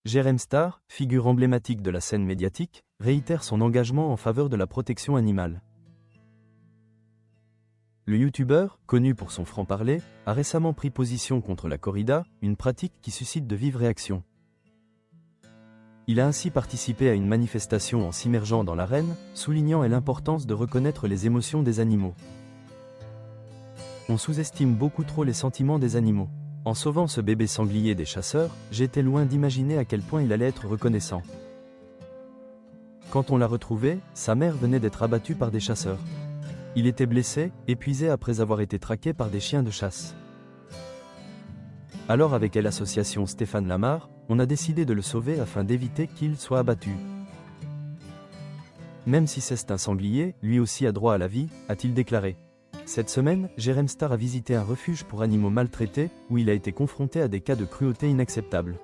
Jérém Star, figure emblématique de la scène médiatique, réitère son engagement en faveur de la protection animale. Le youtubeur, connu pour son franc-parler, a récemment pris position contre la corrida, une pratique qui suscite de vives réactions. Il a ainsi participé à une manifestation en s'immergeant dans l'arène, soulignant l'importance de reconnaître les émotions des animaux. On sous-estime beaucoup trop les sentiments des animaux. En sauvant ce bébé sanglier des chasseurs, j'étais loin d'imaginer à quel point il allait être reconnaissant. Quand on l'a retrouvé, sa mère venait d'être abattue par des chasseurs. Il était blessé, épuisé après avoir été traqué par des chiens de chasse. Alors avec l'association Stéphane Lamar, on a décidé de le sauver afin d'éviter qu'il soit abattu. Même si c'est un sanglier, lui aussi a droit à la vie, a-t-il déclaré. Cette semaine, Jérém Star a visité un refuge pour animaux maltraités, où il a été confronté à des cas de cruauté inacceptables.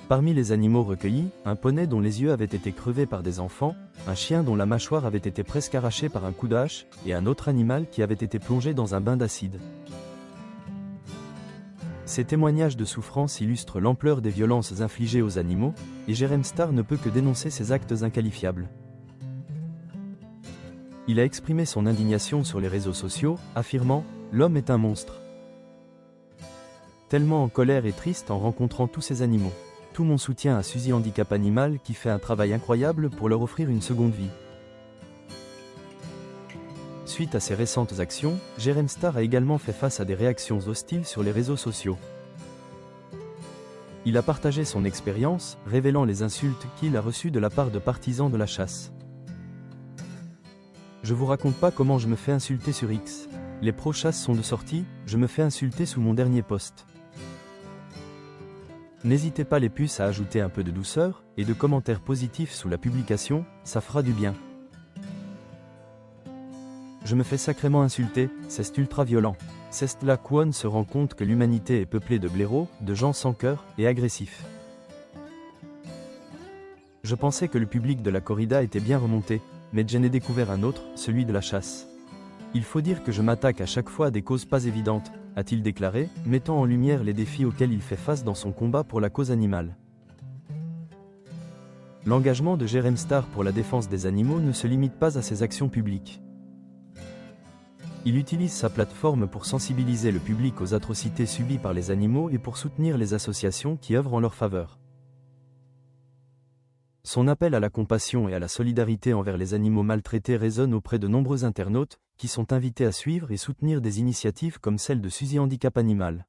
Parmi les animaux recueillis, un poney dont les yeux avaient été crevés par des enfants, un chien dont la mâchoire avait été presque arrachée par un coup de hache, et un autre animal qui avait été plongé dans un bain d'acide. Ces témoignages de souffrance illustrent l'ampleur des violences infligées aux animaux, et Jérém Star ne peut que dénoncer ces actes inqualifiables. Il a exprimé son indignation sur les réseaux sociaux, affirmant « L'homme est un monstre ». Tellement en colère et triste en rencontrant tous ces animaux. Tout mon soutien à Suzy Handicap Animal qui fait un travail incroyable pour leur offrir une seconde vie. Suite à ces récentes actions, Jérém Star a également fait face à des réactions hostiles sur les réseaux sociaux. Il a partagé son expérience, révélant les insultes qu'il a reçues de la part de partisans de la chasse. Je vous raconte pas comment je me fais insulter sur X. Les pro-chasse sont de sortie, je me fais insulter sous mon dernier post. N'hésitez pas les puces à ajouter un peu de douceur, et de commentaires positifs sous la publication, ça fera du bien. Je me fais sacrément insulter, c'est ultra violent. C'est là qu'One se rend compte que l'humanité est peuplée de blaireaux, de gens sans cœur, et agressifs. Je pensais que le public de la corrida était bien remonté, mais j'en ai découvert un autre, celui de la chasse. Il faut dire que je m'attaque à chaque fois à des causes pas évidentes, a-t-il déclaré, mettant en lumière les défis auxquels il fait face dans son combat pour la cause animale. L'engagement de Jérém Star pour la défense des animaux ne se limite pas à ses actions publiques. Il utilise sa plateforme pour sensibiliser le public aux atrocités subies par les animaux et pour soutenir les associations qui œuvrent en leur faveur. Son appel à la compassion et à la solidarité envers les animaux maltraités résonne auprès de nombreux internautes, qui sont invités à suivre et soutenir des initiatives comme celle de Suzy Handicap Animal.